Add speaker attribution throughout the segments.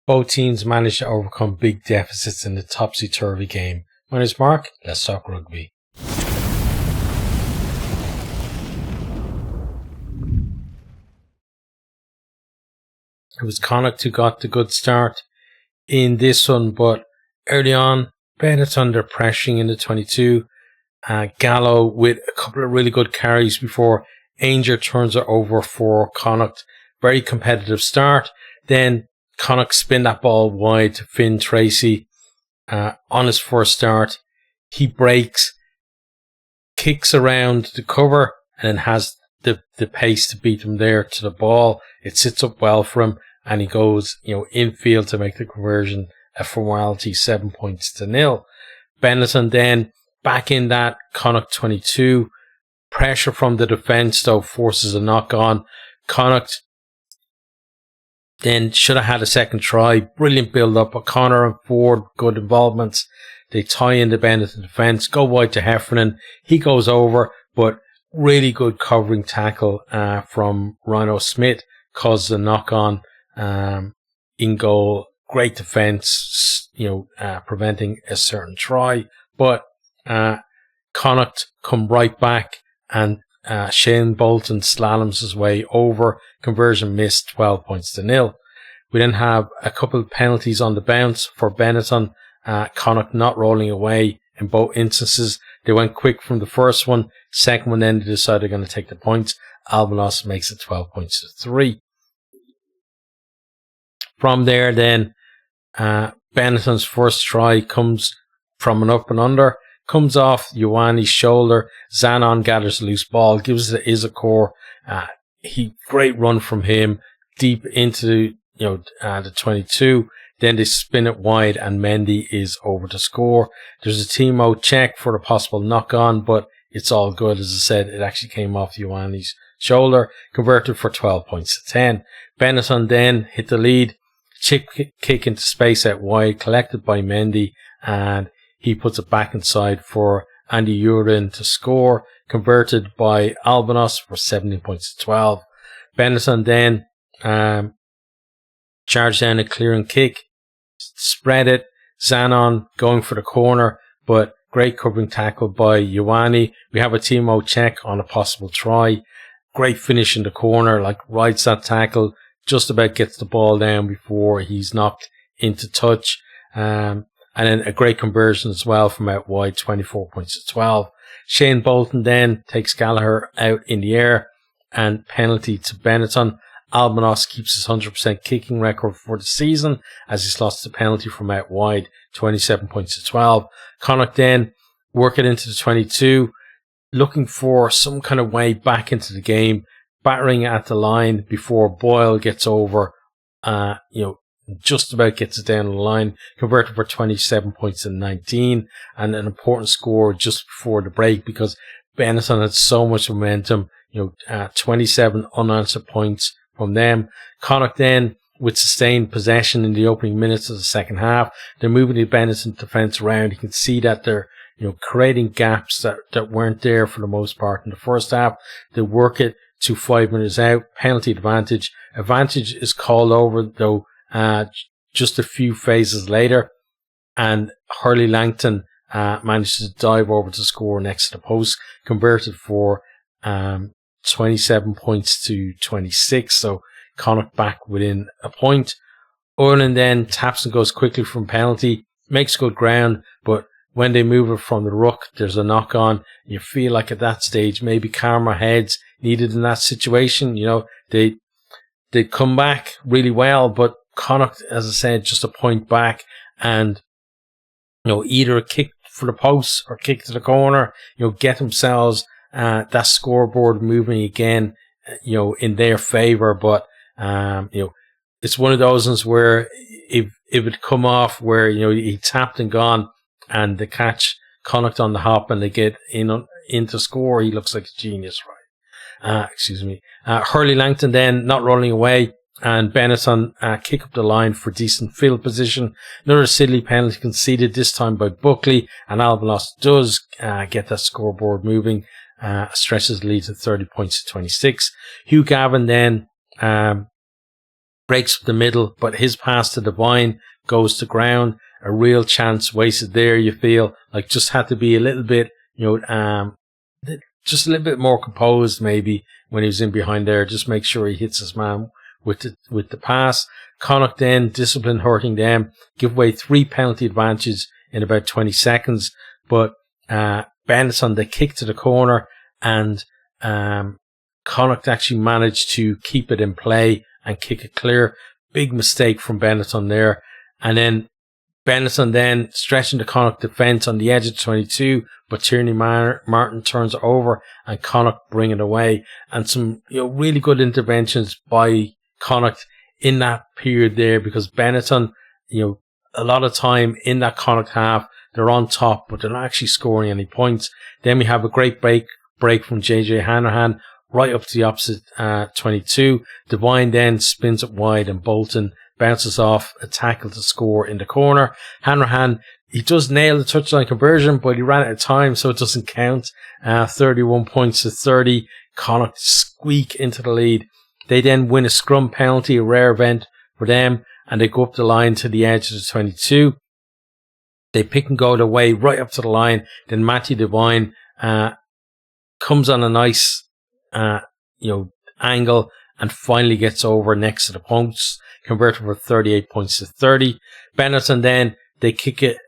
Speaker 1: Both teams managed to overcome big deficits in the topsy-turvy game. My name is Mark. Let's talk rugby. It was Connacht who got the good start in this one, but early on, Benetton, they're pressuring in the 22. Gallo with a couple of really good carries before Ainger turns it over for Connacht. Very competitive start. Then Connacht spin that ball wide to Finn Tracy on his first start. He breaks, kicks around the cover, and then has the pace to beat him there to the ball. It sits up well for him, and he goes, infield to make the conversion a formality, 7-0. Benetton then back in that Connacht 22. Pressure from the defence, though, forces a knock on. Connacht then should have had a second try. Brilliant build up. O'Connor and Ford, good involvements. They tie in the Benetton defence, go wide to Heffernan. He goes over, but really good covering tackle from Rhino Smith causes a knock on in goal. Great defence, preventing a certain try. But Connacht come right back, and Shane Bolton slaloms his way over. Conversion missed, 12-0. We then have a couple of penalties on the bounce for Benetton. Connacht not rolling away in both instances. They went quick from the first one. Second one, then they decided they're going to take the points. Albanos makes it 12-3. From there, then, Benetton's first try comes from an up and under. Comes off Ioane's shoulder. Zanon gathers a loose ball, gives it to Isakor. Great run from him deep into the 22. Then they spin it wide, and Mendy is over to score. There's a Timo check for a possible knock on, but it's all good. As I said, it actually came off Ioane's shoulder. Converted for 12-10. Benetton then hit the lead. Chip kick into space out wide, collected by Mendy, and he puts it back inside for Andy Urin to score. Converted by Albanos for 17-12. Benetton then charged down a clearing kick. Spread it. Zanon going for the corner, but great covering tackle by Ioane. We have a Timo check on a possible try. Great finish in the corner, rides that tackle. Just about gets the ball down before he's knocked into touch. And then a great conversion as well from out wide, 24-12. Shane Bolton then takes Gallagher out in the air, and penalty to Benetton. Albanos keeps his 100% kicking record for the season as he's lost the penalty from out wide, 27-12. Connacht then work it into the 22, looking for some kind of way back into the game, battering at the line before Boyle gets over, just about gets it down the line, converted for 27-19, and an important score just before the break because Benetton had so much momentum, 27 unanswered points from them. Connacht then, with sustained possession in the opening minutes of the second half, they're moving the Benetton defence around. You can see that they're creating gaps that weren't there for the most part in the first half. They work it to 5 minutes out, penalty advantage. Advantage is called over, though, just a few phases later, and Hurley Langton manages to dive over to score next to the post, converted for 27-26, so Connacht back within a point. Ireland then taps and goes quickly from penalty, makes good ground, but when they move it from the ruck, there's a knock on. You feel like at that stage, maybe calmer heads needed in that situation. They come back really well, but Connacht, as I said, just a point back, and either a kick for the post or kick to the corner, get themselves that scoreboard moving again, in their favour. But it's one of those ones where if it come off where he tapped and gone, and they catch Connacht on the hop and they get into score, he looks like a genius, right? Hurley Langton then not rolling away, and Benetton kick up the line for decent field position. Another silly penalty conceded, this time by Buckley, and Albanos does get that scoreboard moving, stretches the lead to 30-26. Hugh Gavin then breaks the middle, but his pass to Devine goes to ground. A real chance wasted there. You feel like just had to be a little bit, just a little bit more composed maybe when he was in behind there. Just make sure he hits his man with the pass. Connacht then, discipline hurting them, give away 3 penalty advantages in about 20 seconds. But Benetton, they kick to the corner, and Connacht actually managed to keep it in play and kick it clear. Big mistake from Benetton there. And then Benetton then stretching the Connacht defence on the edge of 22, but Tierney Martin turns it over and Connacht bring it away. And some really good interventions by Connacht in that period there, because Benetton, a lot of time in that Connacht half, they're on top, but they're not actually scoring any points. Then we have a great break from JJ Hanrahan right up to the opposite 22. Devine then spins it wide and Bolton bounces off a tackle to score in the corner. Hanrahan, he does nail the touchline conversion, but he ran out of time, so it doesn't count. 31 points to 30. Connacht squeak into the lead. They then win a scrum penalty, a rare event for them, and they go up the line to the edge of the 22. They pick and go their way right up to the line. Then Matthew Devine comes on a nice angle and finally gets over next to the posts, converted for 38 points to 30. Benetton then, they kick a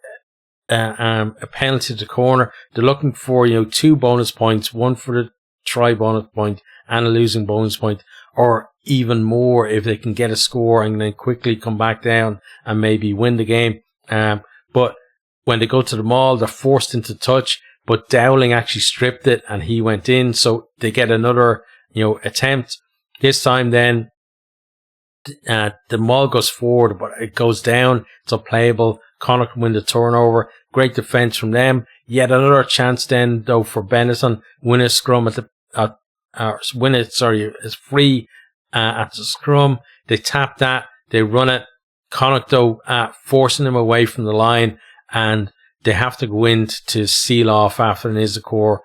Speaker 1: penalty to the corner. They're looking for 2 bonus points, one for the try bonus point and a losing bonus point, or even more if they can get a score and then quickly come back down and maybe win the game. But when they go to the maul, they're forced into touch, but Dowling actually stripped it and he went in, so they get another attempt. This time then the maul goes forward, but it goes down. It's unplayable. Connacht win the turnover. Great defence from them. Yet another chance then though for Benetton. Win a scrum it's free at the scrum. They tap that. They run it. Connacht though forcing them away from the line, and they have to go in to seal off after an Issacore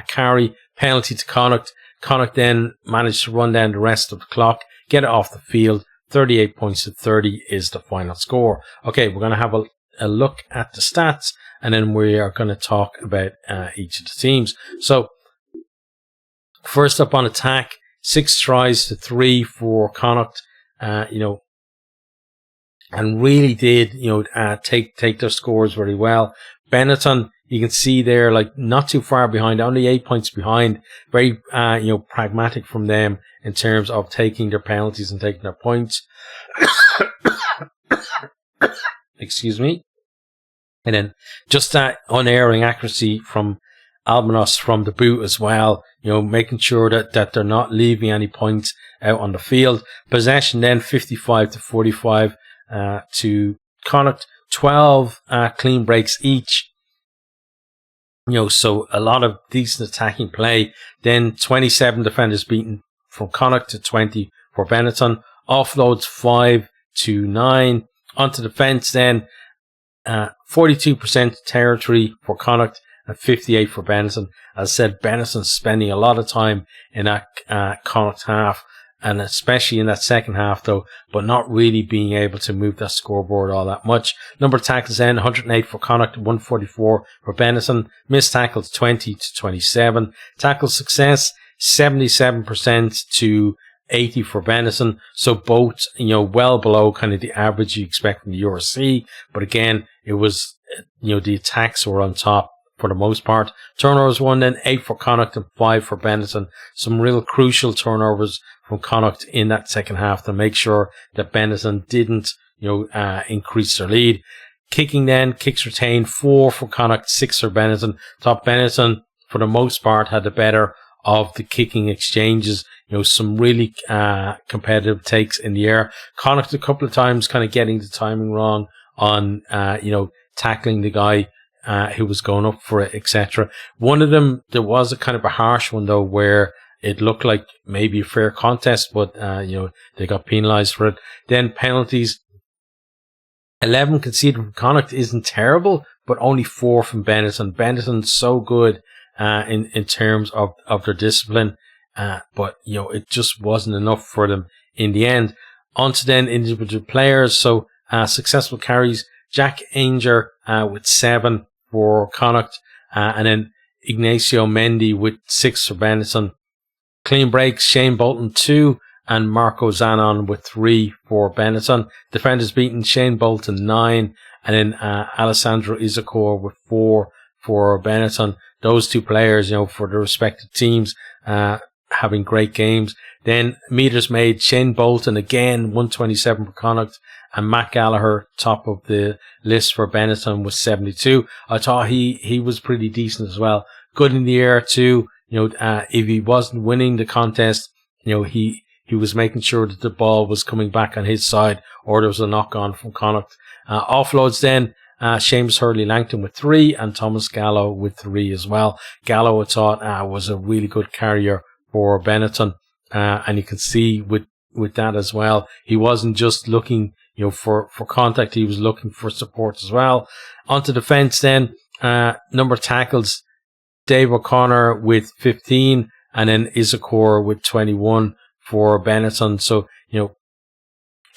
Speaker 1: carry. Penalty to Connacht. Connacht then managed to run down the rest of the clock, get it off the field. 38 points to 30 is the final score. Okay, we're going to have a look at the stats, and then we are going to talk about each of the teams. So, first up on attack, 6 tries to 3 for Connacht, and really did, take their scores very well. Benetton, you can see there, not too far behind, only 8 points behind. Very, pragmatic from them in terms of taking their penalties and taking their points. Excuse me. And then just that unerring accuracy from Albanos from the boot as well, making sure that they're not leaving any points out on the field. Possession then 55 to 45 to Connacht. 12 clean breaks each. So a lot of decent attacking play. Then 27 defenders beaten from Connacht to 20 for Benetton. Offloads 5 to 9. Onto defence then, 42% territory for Connacht and 58 for Benetton. As I said, Benetton spending a lot of time in that Connacht half, and especially in that second half though, but not really being able to move that scoreboard all that much. Number of tackles then, 108 for Connacht, 144 for Benetton. Missed tackles 20 to 27. Tackle success 77% to 80 for Benetton. So both, well below kind of the average you expect from the URC. But again, it was, the attacks were on top for the most part. Turnovers 1 then, 8 for Connacht and 5 for Benetton. Some real crucial turnovers from Connacht in that second half to make sure that Benetton didn't, increase their lead. Kicking then, kicks retained 4 for Connacht, 6 for Benetton. Thought Benetton, for the most part, had the better of the kicking exchanges. Some really competitive takes in the air. Connacht a couple of times kind of getting the timing wrong on, tackling the guy who was going up for it, etc. One of them, there was a kind of a harsh one though, where it looked like maybe a fair contest, but they got penalised for it. Then penalties, 11 conceded from Connacht isn't terrible, but only 4 from Benetton. Benetton's so good in terms of their discipline, but it just wasn't enough for them in the end. On to then individual players. So successful carries. Jack Ainger with 7 for Connacht. And then Ignacio Mendy with 6 for Benetton. Clean breaks, Shane Bolton 2 and Marco Zanon with 3 for Benetton. Defenders beaten, Shane Bolton 9 and then Alessandro Isakor with 4 for Benetton. Those 2 players, for their respective teams, having great games. Then meters made, Shane Bolton again, 127 for Connacht, and Matt Gallagher, top of the list for Benetton, with 72. I thought he was pretty decent as well. Good in the air too. If he wasn't winning the contest, he was making sure that the ball was coming back on his side, or there was a knock on from Connacht. Offloads then, Seamus Hurley-Langton with 3 and Thomas Gallo with 3 as well. Gallo, I thought, was a really good carrier for Benetton. And you can see with that as well, he wasn't just looking, for contact, he was looking for support as well. Onto defence then, number of tackles, Dave O'Connor with 15 and then Isakor with 21 for Benetton. So,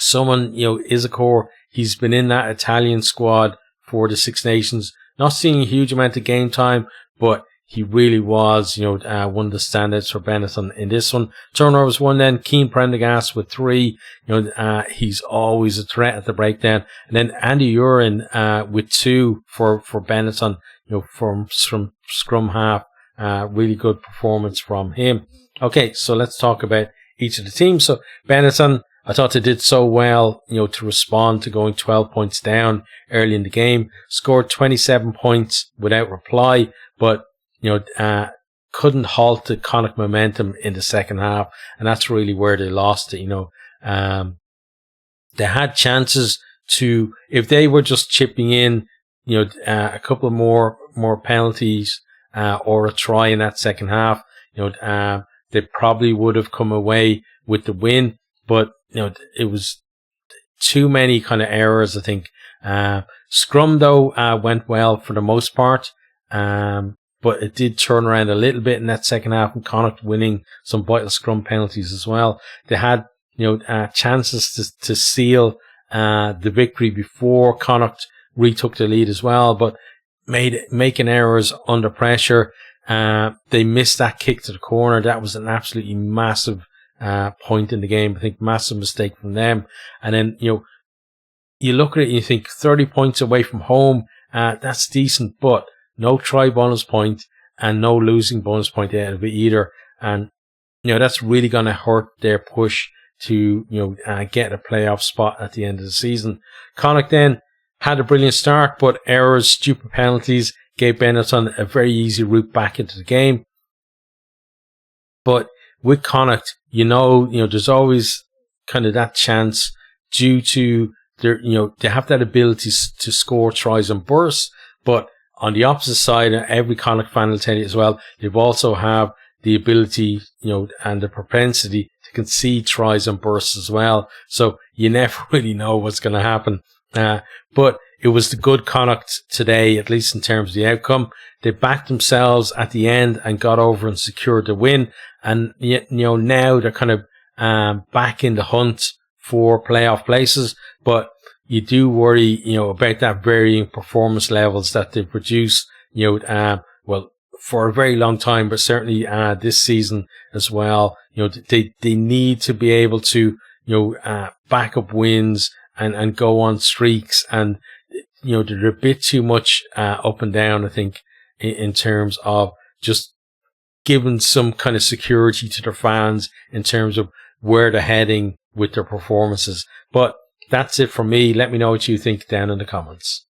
Speaker 1: Isakor, he's been in that Italian squad for the Six Nations, not seeing a huge amount of game time, but he really was, one of the standouts for Benetton in this one. Turnovers 1 then, Keane Prendergast with 3. He's always a threat at the breakdown. And then Andy Urin, with 2 for Benetton, from scrum half. Really good performance from him. Okay, so let's talk about each of the teams. So Benetton, I thought they did so well, to respond to going 12 points down early in the game. Scored 27 points without reply, but couldn't halt the Connacht momentum in the second half, and that's really where they lost it. They had chances to, if they were just chipping in, a couple of more penalties or a try in that second half, they probably would have come away with the win. But it was too many kind of errors, I think. Scrum though went well for the most part. But it did turn around a little bit in that second half, and Connacht winning some vital scrum penalties as well. They had, chances to seal the victory before Connacht retook the lead as well, but making errors under pressure. They missed that kick to the corner. That was an absolutely massive point in the game. I think massive mistake from them. And then, you look at it and you think 30 points away from home, that's decent, but no try bonus point and no losing bonus point out of it either. And, that's really going to hurt their push to, get a playoff spot at the end of the season. Connacht then had a brilliant start, but errors, stupid penalties gave Benetton a very easy route back into the game. But with Connacht, there's always kind of that chance due to their, they have that ability to score tries and bursts, but on the opposite side, every Connacht fan will tell you as well, they've also have the ability, and the propensity to concede tries and bursts as well. So you never really know what's going to happen. But it was the good Connacht today, at least in terms of the outcome. They backed themselves at the end and got over and secured the win. And, now they're kind of back in the hunt for playoff places. But you do worry, about that varying performance levels that they produce, for a very long time, but certainly this season as well. They need to be able to, back up wins and go on streaks. And, they're a bit too much up and down, I think, in terms of just giving some kind of security to their fans in terms of where they're heading with their performances. But that's it for me. Let me know what you think down in the comments.